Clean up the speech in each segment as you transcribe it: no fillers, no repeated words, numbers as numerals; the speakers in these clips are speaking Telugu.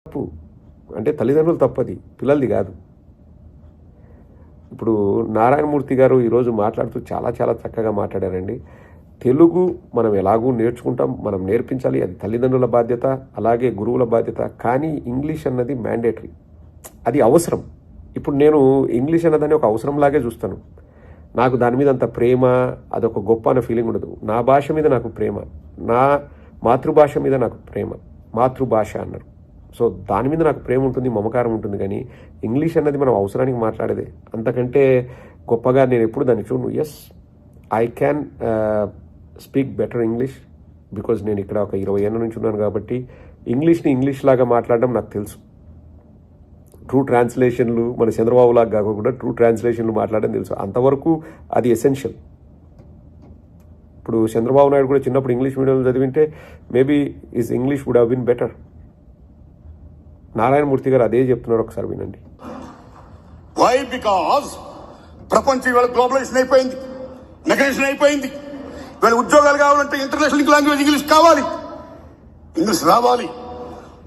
తప్పు అంటే తల్లిదండ్రులు తప్పది, పిల్లలది కాదు. ఇప్పుడు నారాయణమూర్తి గారు ఈరోజు మాట్లాడుతూ చాలా చాలా చక్కగా మాట్లాడారండి. తెలుగు మనం ఎలాగూ నేర్చుకుంటాం, మనం నేర్పించాలి, అది తల్లిదండ్రుల బాధ్యత, అలాగే గురువుల బాధ్యత. కానీ ఇంగ్లీష్ అన్నది మ్యాండేటరీ, అది అవసరం. ఇప్పుడు నేను ఇంగ్లీష్ అన్నదాన్ని ఒక అవసరంలాగే చూస్తాను. నాకు దాని మీద అంత ప్రేమ, అదొక గొప్ప అనే ఫీలింగ్ ఉండదు. నా భాష మీద నాకు ప్రేమ, నా మాతృభాష మీద నాకు ప్రేమ. మాతృభాష అన్నారు, సో దాని మీద నాకు ప్రేమ ఉంటుంది, మమకారం ఉంటుంది. కానీ ఇంగ్లీష్ అన్నది మనం అవసరానికి మాట్లాడేదే, అంతకంటే గొప్పగా నేను ఎప్పుడు దాన్ని చూడను. Yes, I can speak better English because నేను ఇక్కడ ఒక 20 ఏళ్ళ నుంచి ఉన్నాను కాబట్టి ఇంగ్లీష్ని ఇంగ్లీష్ లాగా మాట్లాడడం నాకు తెలుసు. ట్రూ ట్రాన్స్లేషన్లు మన చంద్రబాబు లాగా కాకుండా ట్రూ ట్రాన్స్లేషన్లు మాట్లాడడం తెలుసు. అంతవరకు అది ఎసెన్షియల్. ఇప్పుడు చంద్రబాబు నాయుడు కూడా చిన్నప్పుడు ఇంగ్లీష్ మీడియంలో చదివింటే maybe is English would have been better. Narayanamurthy గారు అదే చెప్తున్నారు, ఒకసారి వినండి. వై? బికాజ్ ప్రపంచం ఇవాళ గ్లోబలైజేషన్ అయిపోయింది, మెకనైజేషన్ అయిపోయింది. ఇవాళ ఉద్యోగాలు కావాలంటే ఇంటర్నేషనల్ లాంగ్వేజ్ ఇంగ్లీష్ కావాలి, ఇంగ్లీష్ రావాలి.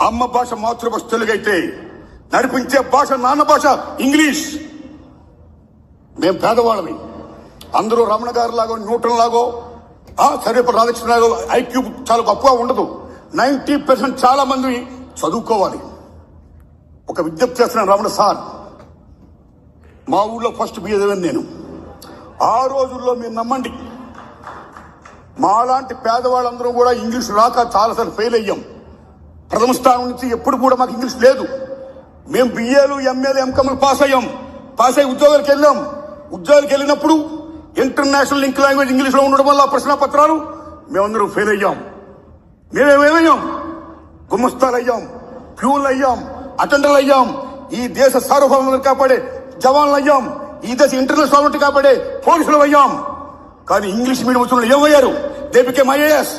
అమ్మ భాష మాతృభాష తెలుగు అయితే నడిపించే భాష నాన్న భాష ఇంగ్లీష్. మేము పేదవాళ్ళని, అందరూ రమణ గారు లాగో న్యూటన్ లాగో సర్వేపల్లి రాధాకృష్ణ లాగో ఐక్యూ చాలా గొప్పగా ఉండదు. 90% చాలా మంది చదువుకోవాలి. ఒక విజ్ఞప్తి చేస్తున్నాను రమణ సార్, మా ఊళ్ళో ఫస్ట్ బిఏ చదివాను నేను. ఆ రోజుల్లో మీరు నమ్మండి, మాలాంటి పేదవాళ్ళందరూ కూడా ఇంగ్లీష్ రాక చాలాసార్లు ఫెయిల్ అయ్యాం. ప్రథమ స్థానం నుంచి ఎప్పుడు కూడా మాకు ఇంగ్లీష్ లేదు. మేము బిఏలు ఎంఏలు ఎంకమ్లు పాస్ అయ్యి ఉద్యోగాలకు వెళ్ళాం. ఉద్యోగాలకు వెళ్ళినప్పుడు ఇంటర్నేషనల్ లింక్ లాంగ్వేజ్ ఇంగ్లీష్ లో ఉండడం వల్ల ప్రశ్న పత్రాలు మేమందరం ఫెయిల్ అయ్యాం. మేమేమయ్యాం? గుమస్తాలు అయ్యాం, ప్యూన్లు అయ్యాం, అటెండర్లు అయ్యాం. ఈ దేశ సార్వభౌమాలను కాపాడే జవాన్లు అయ్యాం, ఈ దేశ ఇంటర్నేషనల్ సాల్వెంట్ కాపాడే పోలీసులు అయ్యాం. కానీ ఇంగ్లీష్ మీడియం వచ్చిన ఏమయ్యారు? దే బికేమ్ ఐఏఎస్,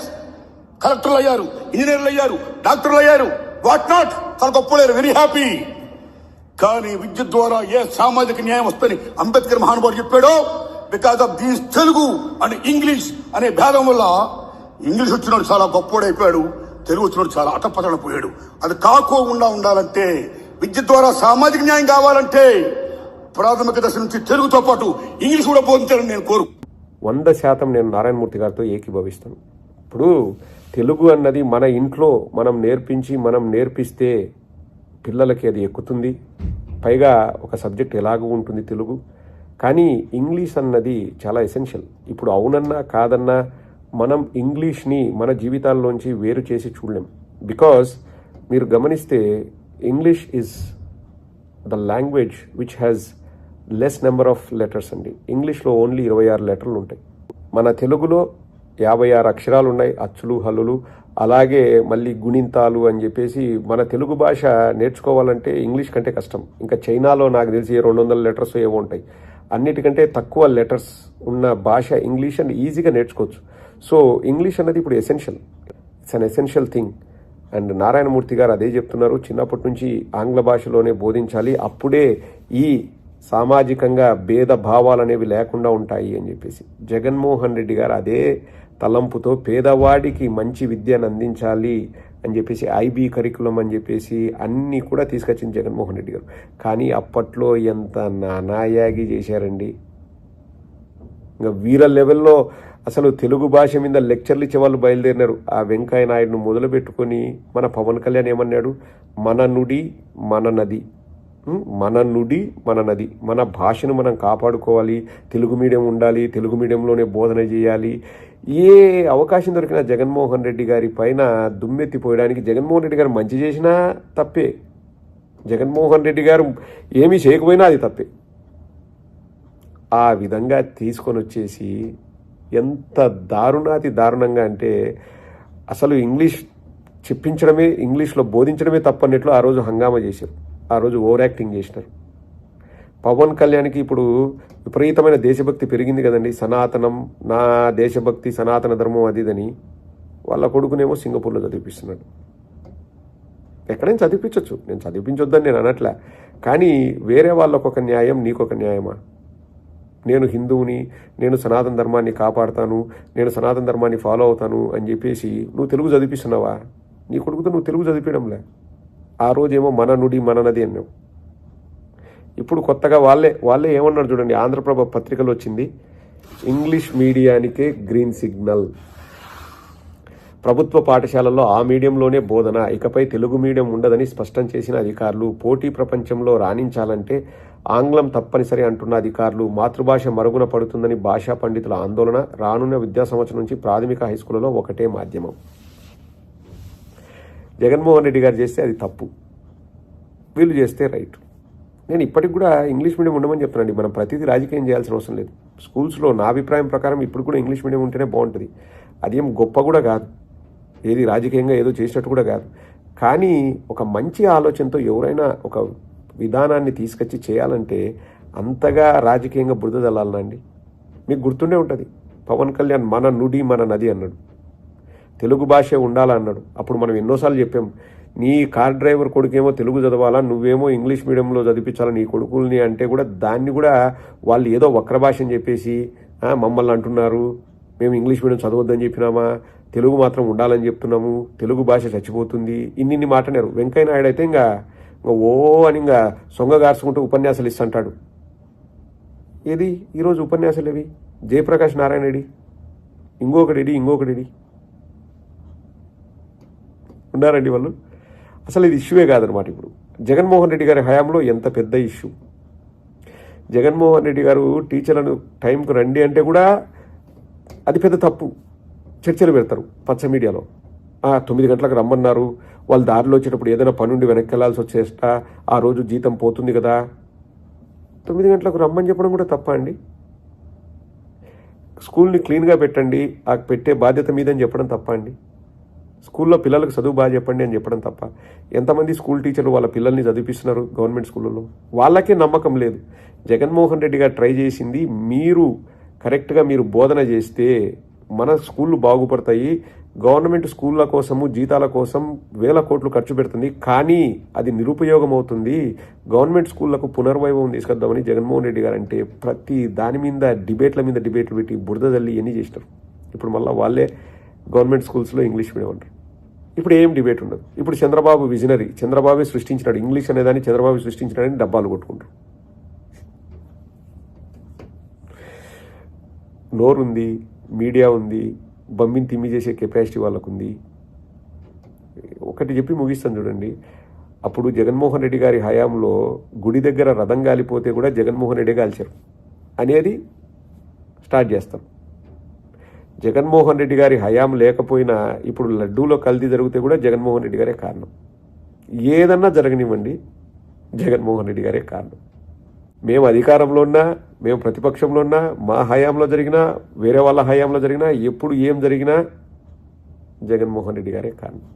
కలెక్టర్లు అయ్యారు, ఇంజనీర్లు అయ్యారు, డాక్టర్లు అయ్యారు, వాట్ నాట్. చాలా గొప్పలేరు, వెరీ హ్యాపీ. కానీ విద్య ద్వారా ఏ సామాజిక న్యాయం వస్తుంది అంబేద్కర్ మహానుభావుడు చెప్పాడో, because of these Telugu and English అనే భేదం వల్ల ఇంగ్లీష్ వచ్చినోడు చాలా గొప్పోడైపోయాడు, తెలుగు వచ్చినోడు చాలా అటపతడపోయాడు. అది కాకోకుండా ఉండాలంటే, విద్య ద్వారా సామాజిక న్యాయం కావాలంటే ప్రాథమిక దశ నుంచి తెలుగుతో పాటు ఇంగ్లీష్ కూడా బోధించాలని నేను 100% నేను నారాయణమూర్తి గారితో ఏకీభవిస్తాను. ఇప్పుడు తెలుగు అన్నది మన ఇంట్లో మనం నేర్పించి మనం నేర్పిస్తే పిల్లలకి అది ఎక్కుతుంది. పైగా ఒక సబ్జెక్ట్ ఎలాగూ ఉంటుంది తెలుగు. కానీ ఇంగ్లీష్ అన్నది చాలా ఎసెన్షియల్. ఇప్పుడు అవునన్నా కాదన్నా మనం ఇంగ్లీష్ని మన జీవితాల్లోంచి వేరు చేసి చూడలేం. బికాజ్ మీరు గమనిస్తే English is the language which has less number of letters అండి. ఇంగ్లీష్లో ఓన్లీ 26 లెటర్లు ఉంటాయి. మన తెలుగులో 56 అక్షరాలు ఉన్నాయి, అచ్చులు హల్లులు, అలాగే మళ్ళీ గుణింతాలు అని చెప్పేసి. మన తెలుగు భాష నేర్చుకోవాలంటే ఇంగ్లీష్ కంటే కష్టం. ఇంకా చైనాలో నాకు తెలిసి 200 లెటర్స్ ఏవో ఉంటాయి. అన్నిటికంటే తక్కువ లెటర్స్ ఉన్న భాష ఇంగ్లీష్ అని ఈజీగా నేర్చుకోవచ్చు. సో ఇంగ్లీష్ అన్నది ఇప్పుడు essential, it's an essential thing. And Narayana Murthy గారు అదే చెప్తున్నారు, చిన్నప్పటి నుంచి ఆంగ్ల భాషలోనే బోధించాలి, అప్పుడే ఈ సామాజికంగా భేద భావాలు అనేవి లేకుండా ఉంటాయి అని చెప్పేసి. జగన్మోహన్ రెడ్డి గారు అదే తలంపుతో పేదవాడికి మంచి విద్యను అందించాలి అని చెప్పేసి ఐబీ కరికులం అని చెప్పేసి అన్నీ కూడా తీసుకొచ్చింది జగన్మోహన్ రెడ్డి గారు. కానీ అప్పట్లో ఎంత నానాయాగి చేశారండి. ఇంకా వీర లెవెల్లో అసలు తెలుగు భాష మీద లెక్చర్లు ఇచ్చే వాళ్ళు బయలుదేరినారు. ఆ వెంకయ్య నాయుడును మొదలు పెట్టుకొని మన పవన్ కళ్యాణ్ ఏమన్నాడు, మన నుడి మన నది, మన నుడి మన నది, మన భాషను మనం కాపాడుకోవాలి, తెలుగు మీడియం ఉండాలి, తెలుగు మీడియంలోనే బోధన చేయాలి. ఏ అవకాశం దొరికినా జగన్మోహన్ రెడ్డి గారి పైన దుమ్మెత్తిపోయడానికి, జగన్మోహన్ రెడ్డి గారు మంచి చేసినా తప్పే, జగన్మోహన్ రెడ్డి గారు ఏమీ చేయకపోయినా అది తప్పే. ఆ విధంగా తీసుకొని వచ్చేసి ఎంత దారుణాతి దారుణంగా అంటే అసలు ఇంగ్లీష్ చెప్పించడమే, ఇంగ్లీష్లో బోధించడమే తప్పన్నట్లు ఆ రోజు హంగామా చేశారు, ఆ రోజు ఓవర్ యాక్టింగ్ చేసినారు. పవన్ కళ్యాణ్కి ఇప్పుడు విపరీతమైన దేశభక్తి పెరిగింది కదండి. సనాతనం, నా దేశభక్తి, సనాతన ధర్మం అదిదని వాళ్ళ కొడుకునేమో సింగపూర్లో చదివిపిస్తున్నాడు. ఎక్కడైనా చదివించవచ్చు, నేను చదివించొద్దని నేను అనట్లే. కానీ వేరే వాళ్ళకు ఒక న్యాయం, నీకొక న్యాయమా? నేను హిందువుని, నేను సనాతన ధర్మాన్ని కాపాడుతాను, నేను సనాతన ధర్మాన్ని ఫాలో అవుతాను అని చెప్పేసి నువ్వు తెలుగు చదివిస్తున్నావా? నీ కొడుకుతో నువ్వు తెలుగు చదివించడంలే. ఆ రోజేమో మన నుడి మన నది అన్నాం. ఇప్పుడు కొత్తగా వాళ్ళే ఏమన్నారు చూడండి, ఆంధ్రప్రభ పత్రికలో వచ్చింది, ఇంగ్లీష్ మీడియానికే గ్రీన్ సిగ్నల్. ప్రభుత్వ పాఠశాలల్లో ఆ మీడియంలోనే బోధన, ఇకపై తెలుగు మీడియం ఉండదని స్పష్టం చేసిన అధికారులు. పోటీ ప్రపంచంలో రాణించాలంటే ఆంగ్లం తప్పనిసరి అంటున్న అధికారులు. మాతృభాష మరుగున పడుతుందని భాషా పండితుల ఆందోళన. రానున్న విద్యా సంవత్సరం నుంచి ప్రాథమిక హైస్కూళ్లలో ఒకటే మాధ్యమం. జగన్మోహన్ రెడ్డి గారు చేస్తే అది తప్పు, వీళ్ళు చేస్తే రైట్. నేను ఇప్పటికి కూడా ఇంగ్లీష్ మీడియం ఉండమని చెప్తున్నానండి. మనం ప్రతిదీ రాజకీయం చేయాల్సిన అవసరం లేదు. స్కూల్స్లో నా అభిప్రాయం ప్రకారం ఇప్పుడు కూడా ఇంగ్లీష్ మీడియం ఉంటేనే బాగుంటుంది. అదేం గొప్ప కూడా కాదు, ఏది రాజకీయంగా ఏదో చేసినట్టు కూడా కాదు. కానీ ఒక మంచి ఆలోచనతో ఎవరైనా ఒక విధానాన్ని తీసుకొచ్చి చేయాలంటే అంతగా రాజకీయంగా బురద చల్లాలనండి. మీకు గుర్తుండే ఉంటుంది, పవన్ కళ్యాణ్ మన నుడి మన నది అన్నాడు, తెలుగు భాషే ఉండాలన్నాడు. అప్పుడు మనం ఎన్నోసార్లు చెప్పాం, నీ కార్ డ్రైవర్ కొడుకేమో తెలుగు చదవాలా, నువ్వేమో ఇంగ్లీష్ మీడియంలో చదివించాలా నీ కొడుకుల్ని అంటే కూడా దాన్ని కూడా వాళ్ళు ఏదో వక్ర భాష అని చెప్పేసి మమ్మల్ని అంటున్నారు, మేము ఇంగ్లీష్ మీడియం చదవద్దని చెప్పినామా, తెలుగు మాత్రం ఉండాలని చెప్తున్నాము, తెలుగు భాష చచ్చిపోతుంది, ఇన్ని మాట్లాడారు. వెంకయ్య నాయుడు అయితే ఇంకా ఓ అని ఇంకా సొంగగార్చుకుంటూ ఉపన్యాసాలు ఇస్తుంటాడు. ఏది ఈరోజు ఉపన్యాసాలు ఏవి? జయప్రకాష్ నారాయణ రెడ్డి, ఇంకొకటి ఉన్నారండి వాళ్ళు. అసలు ఇది ఇష్యూవే కాదనమాట. ఇప్పుడు జగన్మోహన్ రెడ్డి గారి హయాంలో ఎంత పెద్ద ఇష్యూ. జగన్మోహన్ రెడ్డి గారు టీచర్లను టైంకు రండి అంటే కూడా అది పెద్ద తప్పు. చర్చలు పెడతారు పచ్చ మీడియాలో. 9 గంటలకు రమ్మన్నారు, వాళ్ళు దారిలో వచ్చేటప్పుడు ఏదైనా పని ఉండి వెనక్కి వెళ్ళాల్సి వచ్చేస్తా, ఆ రోజు జీతం పోతుంది కదా, 9 గంటలకు రమ్మని చెప్పడం కూడా తప్ప అండి. స్కూల్ని క్లీన్గా పెట్టండి, ఆ పెట్టే బాధ్యత మీదని చెప్పడం తప్ప అండి. స్కూల్లో పిల్లలకు చదువు బాగా చెప్పండి అని చెప్పడం తప్ప. ఎంతమంది స్కూల్ టీచర్లు వాళ్ళ పిల్లల్ని చదివిస్తున్నారు గవర్నమెంట్ స్కూళ్ళలో? వాళ్ళకే నమ్మకం లేదు. జగన్మోహన్ రెడ్డి గారు ట్రై చేసింది, మీరు కరెక్ట్గా మీరు బోధన చేస్తే మన స్కూళ్ళు బాగుపడతాయి. గవర్నమెంట్ స్కూళ్ళ కోసము జీతాల కోసం వేల కోట్లు ఖర్చు పెడుతుంది, కానీ అది నిరుపయోగం అవుతుంది. గవర్నమెంట్ స్కూళ్లకు పునర్వైభవం తీసుకొద్దామని జగన్మోహన్ రెడ్డి గారు అంటే ప్రతి దాని మీద డిబేట్లు పెట్టి బురద తల్లి ఎన్ని చేసినారు. ఇప్పుడు మళ్ళీ వాళ్ళే గవర్నమెంట్ స్కూల్స్లో ఇంగ్లీష్ మీడియం అంటారు. ఇప్పుడు ఏం డిబేట్ ఉండదు. ఇప్పుడు చంద్రబాబు విజనరీ, చంద్రబాబే సృష్టించినాడు ఇంగ్లీష్ అనేదాన్ని, చంద్రబాబు సృష్టించినాడని డబ్బాలు కొట్టుకుంటారు. నోరుంది, మీడియా ఉంది, బమ్మిని తిమ్మి చేసే కెపాసిటీ వాళ్ళకు ఉంది. ఒకటి చెప్పి ముగిస్తాను చూడండి. అప్పుడు జగన్మోహన్ రెడ్డి గారి హయాంలో గుడి దగ్గర రథం గాలిపోతే కూడా జగన్మోహన్ రెడ్డి కాల్చారు అనేది స్టార్ట్ చేస్తాం. జగన్మోహన్ రెడ్డి గారి హయాం లేకపోయినా ఇప్పుడు లడ్డూలో కల్తీ జరిగితే కూడా జగన్మోహన్ రెడ్డి గారే కారణం. ఏదన్నా జరగనివ్వండి, జగన్మోహన్ రెడ్డి గారే కారణం. మేము అధికారంలో ఉన్నా, మేము ప్రతిపక్షంలో ఉన్నా, మా హయాంలో జరిగినా, వేరే వాళ్ళ హయాంలో జరిగినా, ఎప్పుడు ఏం జరిగినా జగన్మోహన్ రెడ్డి గారే కారణం.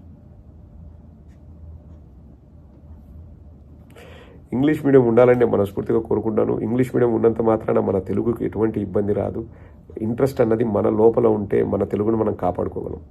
ఇంగ్లీష్ మీడియం ఉండాలని నేను మనస్ఫూర్తిగా కోరుకుంటాను. ఇంగ్లీష్ మీడియం ఉన్నంత మాత్రాన మన తెలుగుకి ఎటువంటి ఇబ్బంది రాదు. ఇంట్రెస్ట్ అన్నది మన లోపల ఉంటే మన తెలుగును మనం కాపాడుకోగలం.